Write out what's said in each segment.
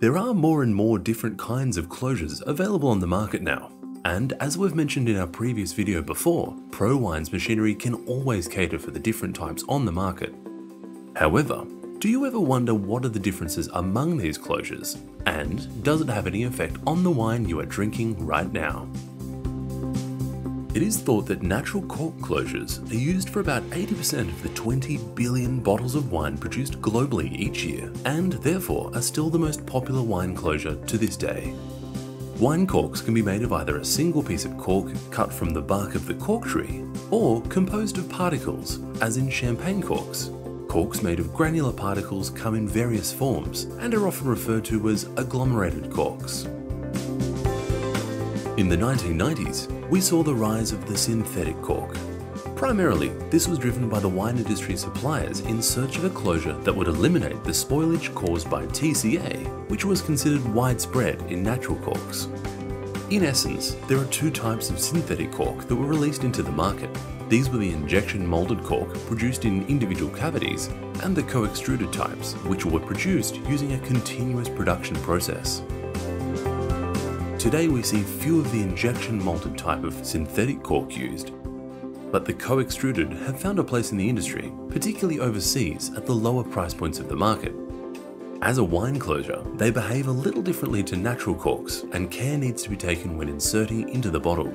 There are more and more different kinds of closures available on the market now. And as we've mentioned in our previous video before, Prowine's machinery can always cater for the different types on the market. However, do you ever wonder what are the differences among these closures? And does it have any effect on the wine you are drinking right now? It is thought that natural cork closures are used for about 80% of the 20 billion bottles of wine produced globally each year, and therefore are still the most popular wine closure to this day. Wine corks can be made of either a single piece of cork cut from the bark of the cork tree, or composed of particles, as in champagne corks. Corks made of granular particles come in various forms and are often referred to as agglomerated corks. In the 1990s, we saw the rise of the synthetic cork. Primarily, this was driven by the wine industry suppliers in search of a closure that would eliminate the spoilage caused by TCA, which was considered widespread in natural corks. In essence, there are two types of synthetic cork that were released into the market. These were the injection molded cork produced in individual cavities, and the co-extruded types, which were produced using a continuous production process. Today we see few of the injection molded type of synthetic cork used, but the co-extruded have found a place in the industry, particularly overseas at the lower price points of the market. As a wine closure, they behave a little differently to natural corks, and care needs to be taken when inserting into the bottle.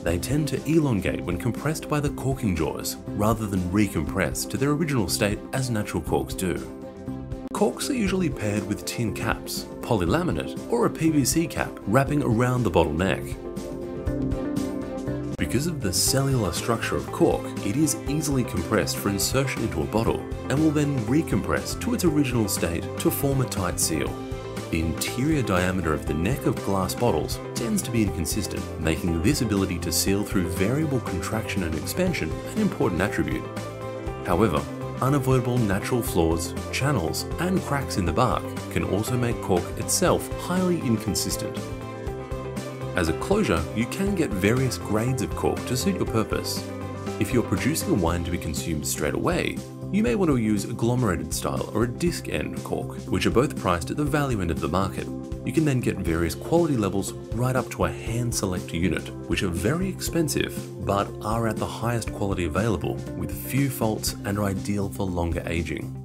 They tend to elongate when compressed by the corking jaws, rather than recompress to their original state as natural corks do. Corks are usually paired with tin caps, polylaminate, or a PVC cap wrapping around the bottle neck. Because of the cellular structure of cork, it is easily compressed for insertion into a bottle and will then recompress to its original state to form a tight seal. The interior diameter of the neck of glass bottles tends to be inconsistent, making this ability to seal through variable contraction and expansion an important attribute. However, unavoidable natural flaws, channels, and cracks in the bark can also make cork itself highly inconsistent. As a closure, you can get various grades of cork to suit your purpose. If you're producing a wine to be consumed straight away, you may want to use agglomerated style or a disc end cork, which are both priced at the value end of the market. You can then get various quality levels right up to a hand select unit, which are very expensive, but are at the highest quality available with few faults and are ideal for longer aging.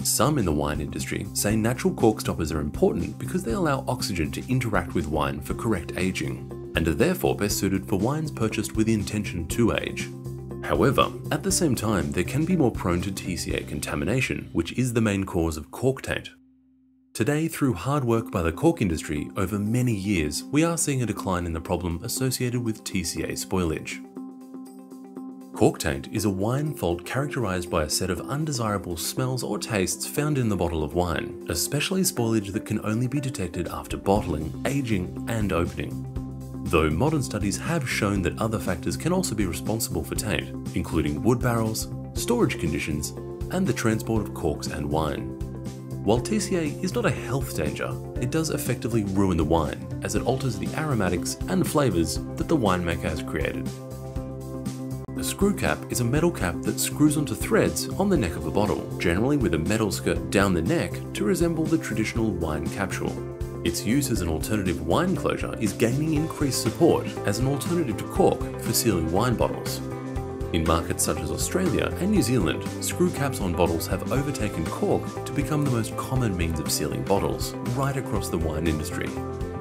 Some in the wine industry say natural cork stoppers are important because they allow oxygen to interact with wine for correct aging, and are therefore best suited for wines purchased with the intention to age. However, at the same time, they can be more prone to TCA contamination, which is the main cause of cork taint. Today, through hard work by the cork industry over many years, we are seeing a decline in the problem associated with TCA spoilage. Cork taint is a wine fault characterized by a set of undesirable smells or tastes found in the bottle of wine, especially spoilage that can only be detected after bottling, aging, and opening. Though modern studies have shown that other factors can also be responsible for taint, including wood barrels, storage conditions, and the transport of corks and wine. While TCA is not a health danger, it does effectively ruin the wine as it alters the aromatics and flavors that the winemaker has created. A screw cap is a metal cap that screws onto threads on the neck of a bottle, generally with a metal skirt down the neck to resemble the traditional wine capsule. Its use as an alternative wine closure is gaining increased support as an alternative to cork for sealing wine bottles. In markets such as Australia and New Zealand, screw caps on bottles have overtaken cork to become the most common means of sealing bottles right across the wine industry.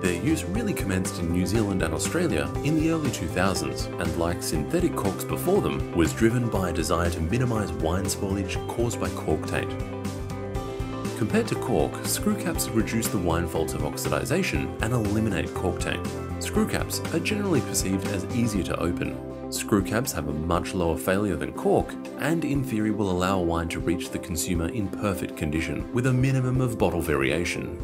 Their use really commenced in New Zealand and Australia in the early 2000s, and like synthetic corks before them, was driven by a desire to minimise wine spoilage caused by cork taint. Compared to cork, screw caps reduce the wine faults of oxidization and eliminate cork taint. Screw caps are generally perceived as easier to open. Screw caps have a much lower failure than cork, and in theory will allow wine to reach the consumer in perfect condition with a minimum of bottle variation.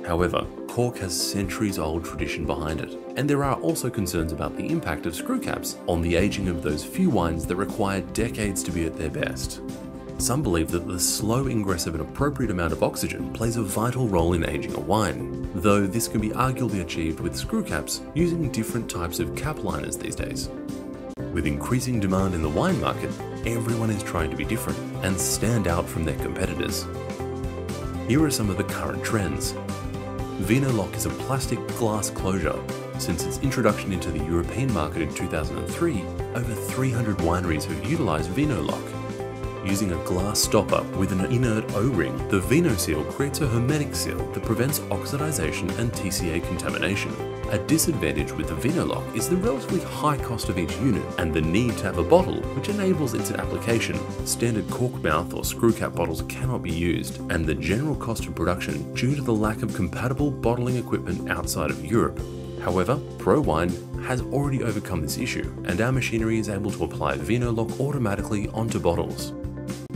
However, cork has centuries-old tradition behind it, and there are also concerns about the impact of screw caps on the aging of those few wines that require decades to be at their best. Some believe that the slow ingress of an appropriate amount of oxygen plays a vital role in aging a wine, though this can be arguably achieved with screw caps using different types of cap liners these days. With increasing demand in the wine market, everyone is trying to be different and stand out from their competitors. Here are some of the current trends. VinoLock is a plastic glass closure. Since its introduction into the European market in 2003, over 300 wineries have utilised VinoLock. Using a glass stopper with an inert O-ring, the VinoSeal creates a hermetic seal that prevents oxidization and TCA contamination. A disadvantage with the VinoLock is the relatively high cost of each unit and the need to have a bottle which enables its application. Standard cork mouth or screw cap bottles cannot be used, and the general cost of production due to the lack of compatible bottling equipment outside of Europe. However, Prowine has already overcome this issue, and our machinery is able to apply VinoLock automatically onto bottles.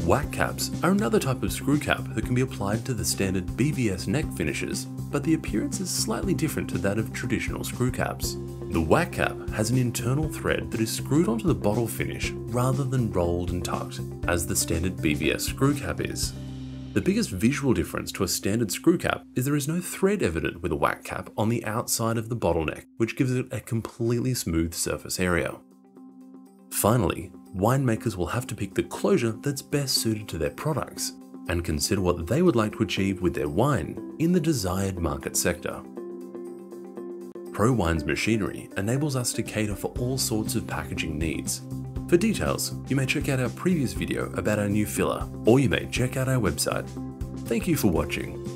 Whack caps are another type of screw cap that can be applied to the standard BVS neck finishes, but the appearance is slightly different to that of traditional screw caps. The whack cap has an internal thread that is screwed onto the bottle finish rather than rolled and tucked, as the standard BVS screw cap is. The biggest visual difference to a standard screw cap is there is no thread evident with a whack cap on the outside of the bottleneck, which gives it a completely smooth surface area. Finally, winemakers will have to pick the closure that's best suited to their products and consider what they would like to achieve with their wine in the desired market sector. Prowine's machinery enables us to cater for all sorts of packaging needs. For details, you may check out our previous video about our new filler, or you may check out our website. Thank you for watching.